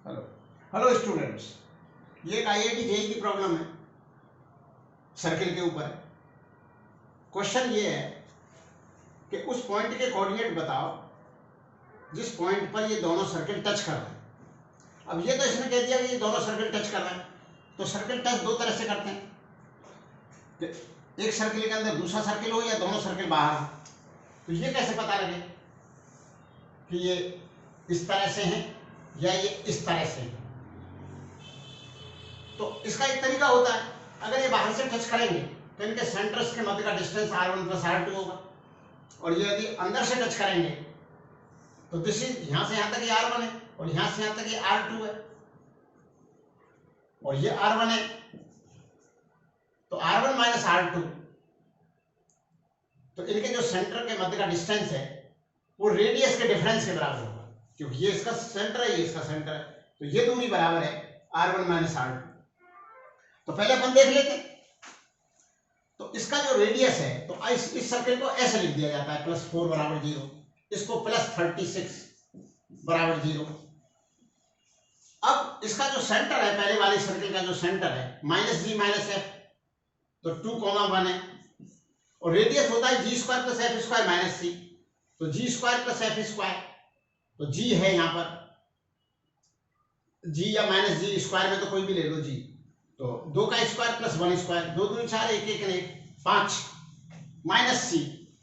Hello hello students, ये एक IIT JEE की प्रॉब्लम है, सर्किल के ऊपर है। क्वेश्चन ये है कि उस पॉइंट के कोऑर्डिनेट बताओ जिस पॉइंट पर ये दोनों सर्किल टच कर रहे हैं। अब ये तो इसने कह दिया कि ये दोनों सर्किल टच कर रहे हैं, तो सर्किल टच दो तरह से करते हैं, एक सर्किल के अंदर दूसरा सर्किल हो या दोनों सर्किल बाहर हो। तो ये कैसे पता लगे कि ये इस तरह से है या ये इस तरह से है? तो इसका एक तरीका होता है, अगर ये बाहर से टच करेंगे तो इनके सेंटर्स के मध्य का डिस्टेंस r1 प्लस r2 होगा, और ये यदि अंदर से टच करेंगे तो दिस इज यहां से यहां तक ये r1 है और यहां से यहां तक ये r2 है और ये r1 है, तो r1 माइनस r2, तो इनके जो सेंटर के मध्य का डिस्टेंस है वो रेडियस के डिफरेंस के बराबर होगा, क्योंकि ये इसका सेंटर है, ये इसका सेंटर है, तो ये दूरी बराबर है r1 माइनस r2। तो पहले अपन देख लेते हैं। तो इसका जो रेडियस है, तो इस सर्किल को ऐसे लिख दिया जाता है, +4 बराबर 0, इसको +36 बराबर 0। अब इसका जो सेंटर है, पहले वाले सर्किल का जो सेंटर है -g माइनस f, तो 2,1 है, और रेडियस होता है g square plus f square minus c, तो g square plus f square, तो g है यहां पर g या माइनस g स्क्वायर में तो कोई भी ले लो g, तो 2 का स्क्वायर प्लस 1 स्क्वायर, 2 दूनी 4, 1 1 1 5 माइनस c,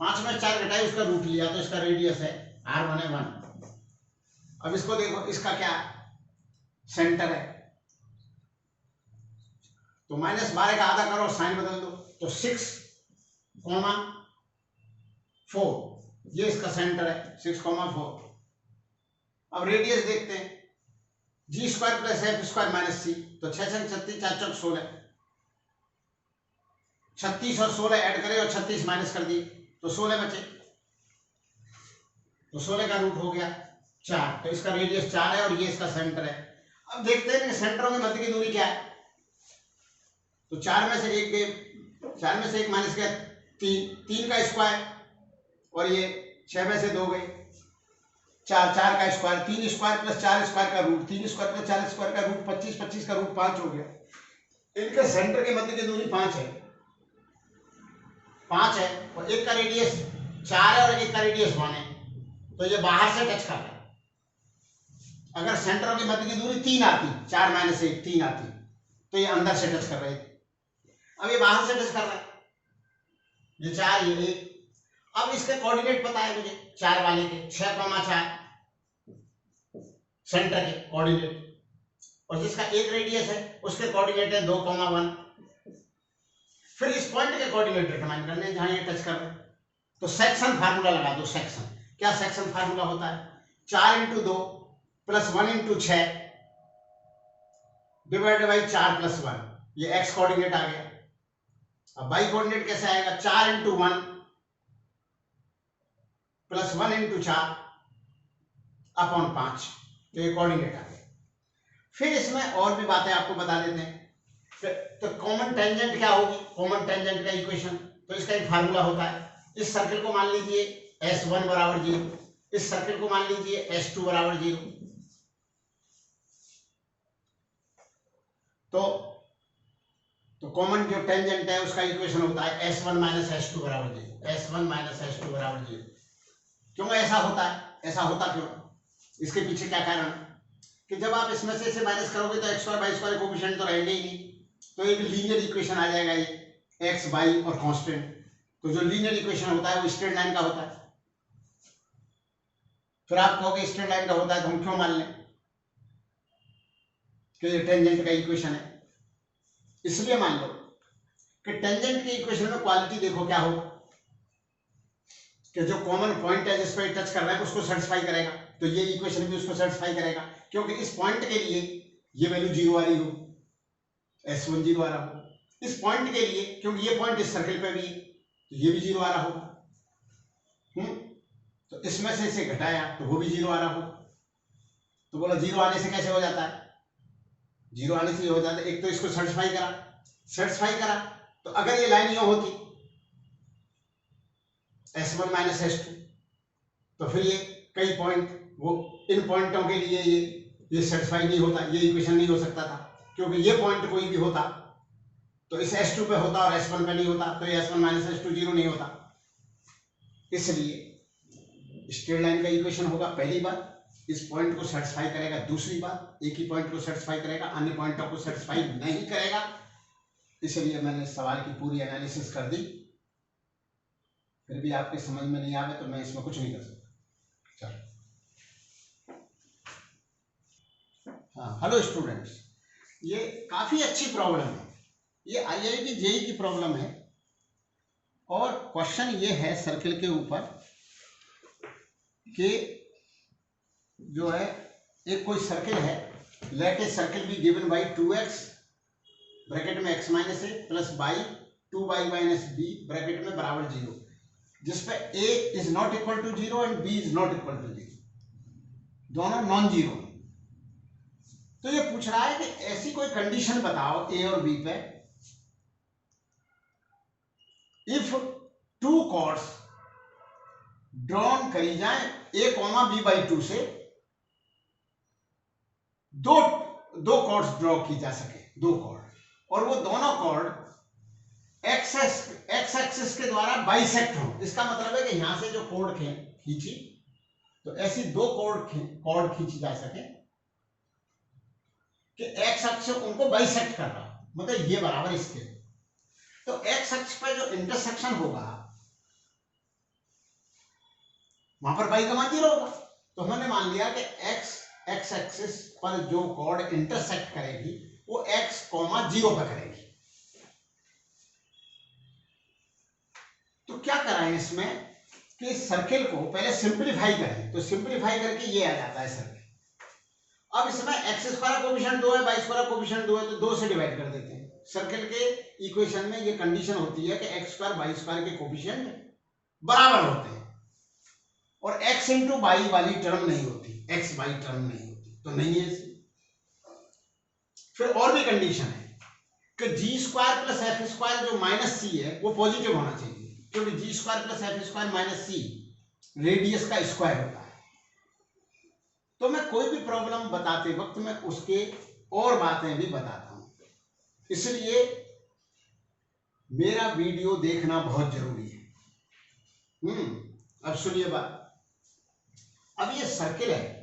5 में 4 घटाए उसका रूट लिया, तो इसका रेडियस है r1 है 1। अब इसको देखो, इसका क्या सेंटर है, तो -12 का आधा करो, साइन बदल दो, तो 6,4 ये इसका सेंटर है, 6,4। अब रेडियस देखते हैं, g square plus f square minus c, तो 6 6 36 4 4 16, 36 और 16 ऐड करें और 36 माइनस कर दिए तो 16 बचे, तो 16 का रूट हो गया 4, तो इसका रेडियस 4 है और ये इसका सेंटर है। अब देखते हैं कि सेंटरों के मध्य की दूरी क्या है, तो 4 में से 1 गए, 4 में से 1 माइनस गया 3, 3 का स्क्वायर, और ये 6 में से 2 गए 4, 4 का स्क्वायर, 3 स्क्वायर प्लस 4 स्क्वायर का रूट, 3 स्क्वायर प्लस 4 स्क्वायर का रूट 25, 25 का रूट 5 हो गया। इनके सेंटर के मध्य की दूरी 5 है, 5 है, और एक का रेडियस 4 है और एक का रेडियस 1 है, तो ये बाहर से टच कर रहा है। अगर सेंटरों के मध्य की दूरी 3 आती, 4 माइनस 1 3 आती, तो ये अंदर से टच कर रहे थे, अब ये बाहर से टच कर रहा है, ये 4 ये 1। अब इसके कोऑर्डिनेट पता है मुझे, 4 वाले के 6,4 सेंटर के कोऑर्डिनेट, और जिसका एक रेडियस है उसके कोऑर्डिनेट है 2,1। फिर इस पॉइंट के कोऑर्डिनेट डिटरमाइन करने हैं जहां ये टच कर रहे हैं, तो सेक्शन फार्मूला लगा दो। सेक्शन क्या, सेक्शन फार्मूला होता है 4 × 2 प्लस 1 × 6 डिवाइडेड बाई 4 प्लस 1, ये एक्स कोऑर्डिनेट आ गया। अब वाई कोऑर्डिनेट कैसे आएगा, 4 × 1 प्लस 1 × 4 अपॉन 5, तो ये कोऑर्डिनेट आ गया। फिर इसमें और भी बातें आपको बता देते हैं, तो कॉमन टेंजेंट क्या होगी, कॉमन टेंजेंट का इक्वेशन, तो इसका एक फार्मूला होता है। इस सर्किल को मान लीजिए S1 बराबर 0, इस सर्किल को मान लीजिए S2 बराबर 0, तो कॉमन जो टेंजेंट है उसका इक्वेशन होता है S1 माइनस S2 बराबर 0, S1 माइनस S2 बराबर 0। क्यों ऐसा होता है, ऐसा होता क्यों, इसके पीछे क्या कारण है कि जब आप इसमें से इसे माइनस करोगे तो x2 y2 कोएफिशिएंट तो रहेंगे ही नहीं, तो एक लीनियर इक्वेशन आ जाएगा, ये x y और कांस्टेंट। तो जो लीनियर इक्वेशन होता है वो स्ट्रेट लाइन का होता है। फिर आप कहोगे स्ट्रेट लाइन का होता है तो हम क्यों मान लें कि ये टेंजेंट का इक्वेशन है, इसलिए मान लो कि टेंजेंट के इक्वेशन में क्वालिटी देखो क्या होगा कि जो कॉमन पॉइंट है जिस पर टच कर रहा है उसको सेटिस्फाई करेगा, तो ये इक्वेशन भी उसको सेटिस्फाई करेगा, क्योंकि इस पॉइंट के लिए ये वैल्यू 0 आ रही हो, S1 0 आ रहा हो, इस पॉइंट के लिए क्योंकि ये पॉइंट इस सर्किल पे भी है तो ये भी 0 आ रहा होगा, तो इसमें से इसे घटाया तो वो भी 0 आ रहा होगा। तो बोला 0 आने से कैसे हो जाता है, 0 आने से हो जाता है, एक तो इसको सेटिस्फाई करा, तो अगर ये लाइन यूं होती S1 माइनस S2, तो फिर ये कई पॉइंट, वो इन पॉइंटों के लिए ये ये सेटिस्फाई नहीं होता, ये इक्वेशन नहीं हो सकता था, क्योंकि ये पॉइंट कोई भी होता तो इस S2 पे होता और S1 पे नहीं होता, तो ये S1 माइनस S2 जीरो नहीं होता। इसलिए स्ट्रेट लाइन का इक्वेशन होगा पहली बात, इस पॉइंट को सेटिस्फाई करेगा, दूसरी बात एक ही पॉइंट को सेटिस्फाई करेगा, अन्य पॉइंटों को सेटिस्फाई नहीं करेगा। इसलिए मैंने सवाल की पूरी एनालिसिस कर दी, फिर भी आपके समझ में नहीं आवे तो मैं इसमें कुछ नहीं कर सकता। चलो, हाँ, हेलो स्टूडेंट्स, ये काफी अच्छी प्रॉब्लम है, ये IIT JEE की प्रॉब्लम है और क्वेश्चन ये है सर्किल के ऊपर कि जो है एक कोई सर्किल है, let a circle be given by 2x bracket में x minus a plus by 2y minus b bracket में बराबर 0, जिसपे a is not equal to 0 and b is not equal to 0, दोनों नॉन जीरो। तो ये पूछ रहा है कि ऐसी कोई कंडीशन बताओ a और b पे, इफ टू कॉर्ड्स ड्रॉन करी जाए a, b/2 से, दो कॉर्ड्स ड्रॉ की जा सके, दो कॉर्ड, और वो दोनों कॉर्ड एक्स एक्सिस के द्वारा बाइसेक्ट हो। इसका मतलब है कि यहां से जो कॉर्ड खींची तो ऐसी दो कॉर्ड खींची जा सके कि एक्स अक्ष उनको बाइसेक्ट कर रहा, मतलब ये बराबर इसके, तो एक्स अक्ष पर जो इंटरसेक्शन होगा वहां पर बाई का मान 0 होगा। तो हमने मान लिया कि एक्स एक्सिस पर जो कॉर्ड इंटरसेक्ट करेगी वो x, 0 पर करेगी। तो क्या कराएं इसमें कि सर्किल को पहले सिंपलीफाई करें, तो सिंपलीफाई करके ये आ जाता है सर्किल। अब इसमें x² कोएफिशिएंट 2 है, y² कोएफिशिएंट 2 है, तो 2 से डिवाइड कर देते हैं। सर्किल के इक्वेशन में ये कंडीशन होती है कि x² y² के कोएफिशिएंट बराबर होते हैं और x इंटू y वाली टर्म नहीं होती, x y टर्म नहीं होती, तो नहीं है। फिर और भी कंडीशन है कि g² प्लस f² जो माइनस c है वो पॉजिटिव होना चाहिए, क्योंकि g² plus f² minus c radius का स्क्वायर होता है। तो मैं कोई भी प्रॉब्लम बताते वक्त मैं उसके और बातें भी बताता हूं, इसलिए मेरा वीडियो देखना बहुत जरूरी है। अब सुनिए बात। अब ये सर्किल है,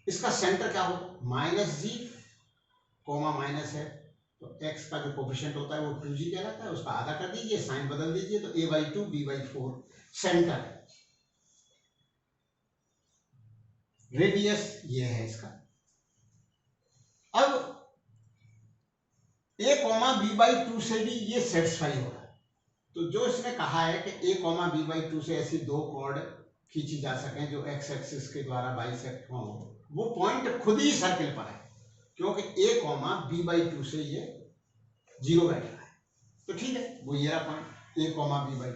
इसका सेंटर क्या होगा, -g, माइनस है, तो x का जो कोएफिशिएंट होता है वो 2g कहलाता है, उसका आधा कर दीजिए, साइन बदल दीजिए, तो a/2 b/4 सेंटर है। रेडियस ये है इसका। अब a, b/2 से भी ये सेटिस्फाई हो रहा है, तो जो इसने कहा है कि a, b/2 से ऐसी दो कॉर्ड खींची जा सके जो x एक्सिस के द्वारा बाइसेक्ट हो, वो पॉइंट खुद ही सर्किल पर है, क्योंकि a, b/2 से ये 0 बैठ रहा है, तो ठीक है, वो ये रहा पॉइंट a, b/2।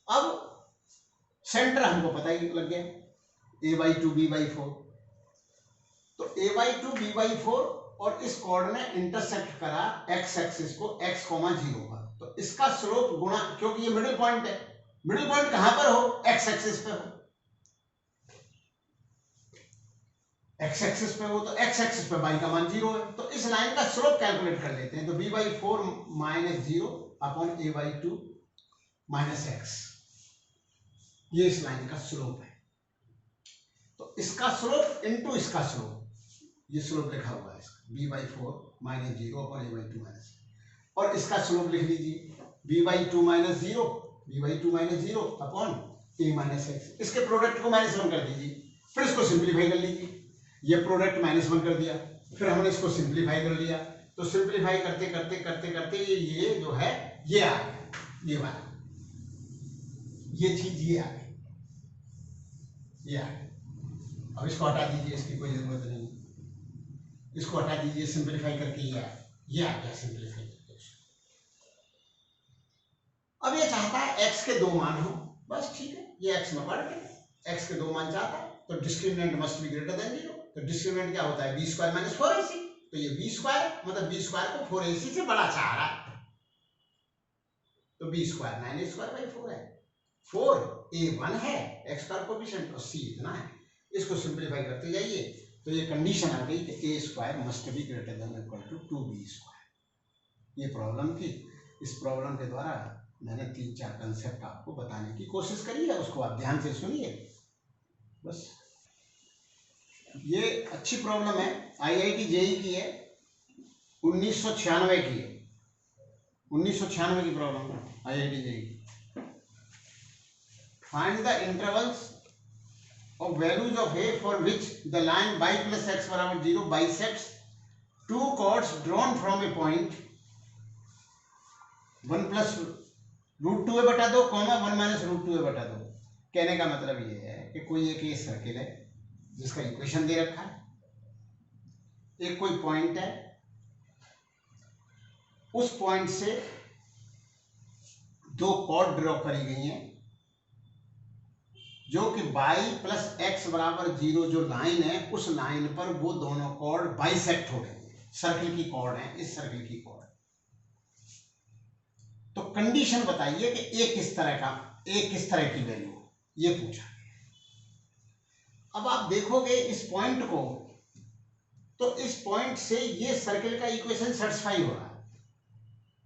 अब सेंटर हमको पता ही लग गया, a/2 b/4, तो a/2 b/4 और इस कॉर्ड ने इंटरसेक्ट करा x एक्सिस को x, 0 पर, तो इसका स्लोप गुणा, क्योंकि ये मिडिल पॉइंट है, मिडिल पॉइंट कहां पर हो, x एक्सिस पे हो, x एक्सिस पे हो, तो x एक्सिस पे y का मान 0 है, तो इस लाइन का स्लोप कैलकुलेट कर लेते हैं, तो b/4 - 0 अपॉन a/2 - x, ये इस लाइन का स्लोप है। तो इसका स्लोप इनटू इसका स्लोप, ये स्लोप लिखा हुआ है इसका, b/4 - 0 अपॉन a/2 - और इसका स्लोप लिख लीजिए b/2 - 0 अपॉन a - x। इसके प्रोडक्ट को -1 कर दीजिए, फिर इसको सिंपलीफाई कर लीजिए, ये प्रोडक्ट -1 कर दिया, फिर हमने इसको सिंपलीफाई कर लिया, तो सिंपलीफाई करते करते करते करते ये जो है ये आ गया, ये वाला, ये चीज ये आ गई, ये आ गई। अब इसको हटा दीजिए, इसकी कोई जरूरत नहीं, इसको हटा दीजिए, सिंपलीफाई करके ये आ गया सिंपलीफाई करके। अब ये चाहता है x के 2 मान हो, बस ठीक है, ये x में पढ़ के x के 2 मान चाहता है, तो discriminant must be greater then 0, तो डिस्क्रिमिनेंट क्या होता है, b² - 4ac, तो ये b² मतलब b² को 4ac से बड़ा चाह रहा है, तो b² - a² / 4 है, 4 ए 1 है एक्स का कोफिशिएंट और सी इतना है, इसको सिंप्लीफाई करते जाइए तो ये कंडीशन आ गई कि a square must be greater than equal to 2b square. ये प्रॉब्लम थी, इस प्रॉब्लम के द्वारा मैंने 3-4 कंसेप्ट आपको बताने की कोशिश करी है, उसको आप ध्यान से सुनिए बस। ये अच्छी प्रॉब्लम है, IIT JEE की है, 1996 की है, 1996 की प्रॉब्लम है IIT JEE। Find the intervals of values of a for which the line y plus x बराबर 0 bisects two chords drawn from a point 1 plus root 2a बटा 2 कॉमा 1 माइनस रूट 2a बटा 2। कहने का मतलब ये है कि कोई एक ये सर्किल है जिसका इक्वेशन दे रखा है, एक कोई पॉइंट है, उस पॉइंट से दो कॉर्ड ड्रॉ करी गई हैं जो कि y प्लस एक्स बराबर 0 जो लाइन है उस लाइन पर वो दोनों कॉर्ड बाइसेक्ट हो गई हैं, सर्किल की कॉर्ड है, इस सर्किल की कॉर्ड। तो कंडीशन बताइए कि ए किस तरह की वैल्यू ये पूछा। अब आप देखोगे इस पॉइंट को तो इस पॉइंट से ये सर्किल का इक्वेशन सेटिस्फाई हो रहा है,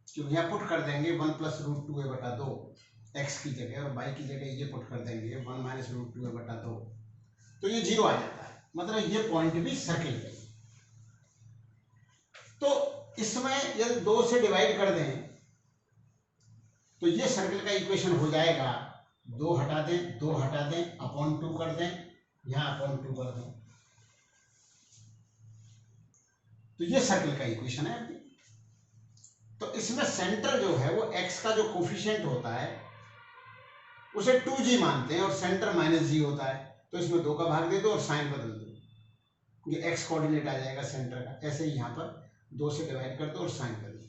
क्योंकि यहां पुट कर देंगे 1 प्लस रूट 2a बटा 2 एक्स की जगह और y की जगह ये पुट कर देंगे 1 माइनस रूट 2a बटा 2, तो ये 0 आ जाता है, मतलब ये पॉइंट भी सर्किल पे। तो इसमें यदि 2 से डिवाइड कर दें तो ये सर्किल का इक्वेशन हो जाएगा, 2 हटा दें अपॉन 2 कर दें, यहां अपॉन 2 कर दें, तो ये सर्किल का इक्वेशन है। तो इसमें सेंटर जो है वो x का जो कोफिशिएंट होता है उसे 2g मानते हैं और सेंटर -g होता है, तो इसमें 2 का भाग दे दो और साइन बदल दो, ये x कोऑर्डिनेट आ जाएगा सेंटर का। ऐसे ही यहाँ पर 2 से डिवाइड कर दो और साइन कर दो,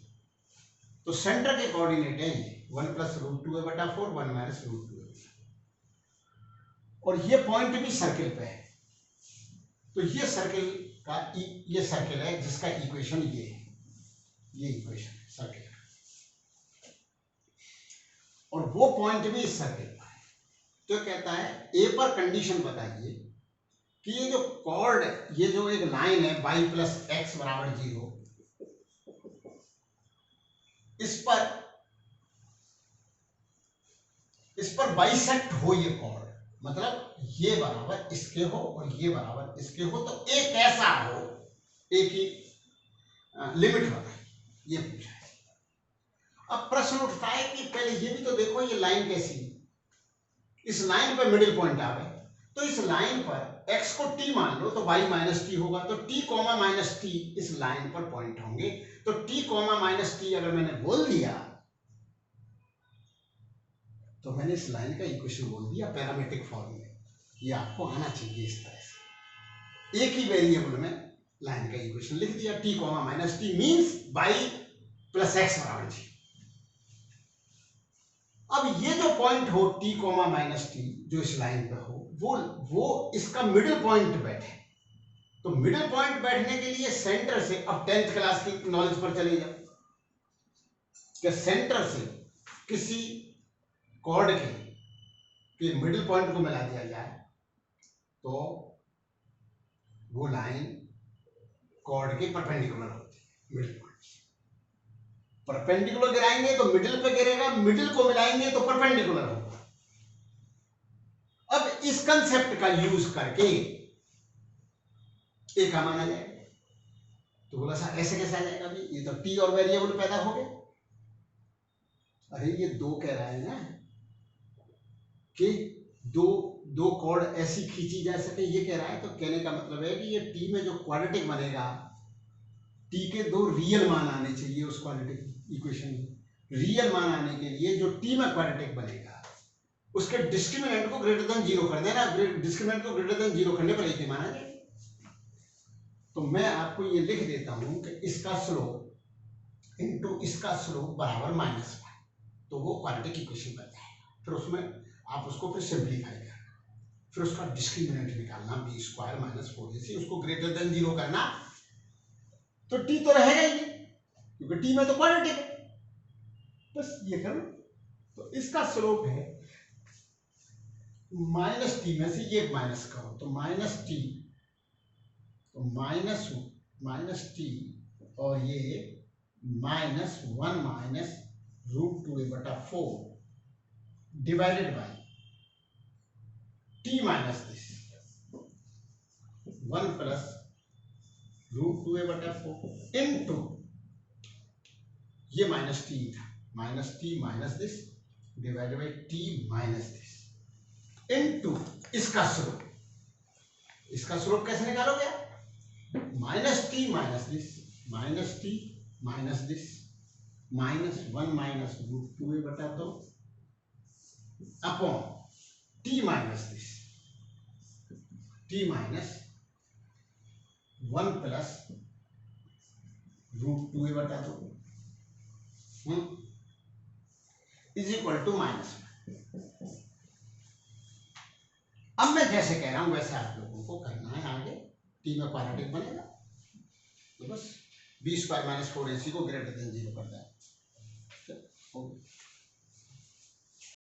तो सेंटर के कोऑर्डिनेट है ये 1 प्लस रूट 2a बटा 4 1 माइनस रूट 2a, और ये पॉइंट भी सर्किल पे है। तो ये सर्किल का ये सर्किल है जिसका इक्वेशन ये है, ये इक्वेशन है सर्किल का, और वो पॉइंट भी इस सर्किल पर है। तो कहता है ए पर कंडीशन बताइए कि ये जो कॉर्ड, ये जो एक लाइन है y प्लस एक्स बराबर 0, इस पर बाइसेक्ट हो ये कॉर्ड, मतलब ये बराबर इसके हो और ये बराबर इसके हो, तो ए कैसा हो, ए की लिमिट बताइए, ये पूछा है। अब प्रश्न उठता है कि पहले ये भी तो देखो ये लाइन कैसी है, इस लाइन पर मिडिल पॉइंट आ गए, तो इस लाइन पर x को t मान लो तो y माइनस टी होगा, तो t कॉमा माइनस टी इस लाइन पर पॉइंट होंगे, तो t कॉमा माइनस टी अगर मैंने बोल दिया तो मैंने इस लाइन का इक्वेशन बोल दिया पैरामीट्रिक फॉर्म में। ये आपको आना चाहिए इस तरह से, एक ही वेरिएबल में लाइन का इक्वेशन लिख दिया, t comma minus T means y plus x बराबर 0। अब ये जो पॉइंट हो t कॉमा माइनस टी जो इस लाइन पे हो, वो इसका मिडिल पॉइंट बैठे, तो मिडिल पॉइंट बैठने के लिए सेंटर से, अब 10th क्लास की नॉलेज पर चले जाओ कि सेंटर से किसी कॉर्ड के मिडिल पॉइंट को मिला दिया जाए तो वो लाइन कॉर्ड के परपेंडिकुलर होती है, मिडिल पॉइंट परपेंडिकुलर गिराएंगे तो मिडिल पे गिरेगा, मिडिल को मिलाएंगे तो परपेंडिकुलर होगा। अब इस कंसेप्ट का यूज करके ए का माना जाएगा, तो बोला सा ऐसे कैसे आ जाएगा भी, ये तो टी और वेरिएबल पैदा हो गए। अरे ये 2 कह रहा है ना कि दो कॉर्ड ऐसी खींची जा सके, ये कह रहा है, तो कहने का मतलब है कि ये टी में जो क्वाड्रेटिक बनेगा, टी के 2 रियल मान आने चाहिए उस क्वाड्रेटिक इक्वेशन में। रियल मान आने के लिए जो टी में क्वाड्रेटिक बनेगा उसके डिस्क्रिमिनेंट को ग्रेटर देन 0 कर देना, डिस्क्रिमिनेंट को ग्रेटर देन 0 करने पर एक माना जाए। तो मैं आपको ये लिख देता हूं कि इसका स्लोप इनटू इसका स्लोप बराबर -1, तो वो क्वाड्रेटिक इक्वेशन बनता है। फिर उसमें आप उसको फिर सिंप्लीफाई करना, फिर उसका डिस्क्रिमिनेंट निकालना b स्क्वायर माइनस 4ac, उसको ग्रेटर देन 0 करना, तो t तो रहेगा ही क्योंकि t में तो क्वाड्रेटिक है, बस ये करो। तो इसका स्लोप है माइनस टी में से ये माइनस करो तो माइनस टी, तो माइनस टी और ये -1 minus √2a/4 divided by T minus this 1 plus √2a/4 into ये माइनस टी था, minus T minus this divided by T minus this into इसका स्लोप। इसका स्लोप कैसे निकालोगे? Minus T minus this -1 minus √2a/2 upon T minus this T minus 1 plus √2a/2 is equal to -1। अब मैं जैसे कह रहा हूं वैसे आप लोगों को करना है। आगे टी में क्वाड्रेटिक बनेगा तो बस b² - 4ac को ग्रेटर देन 0 कर दें।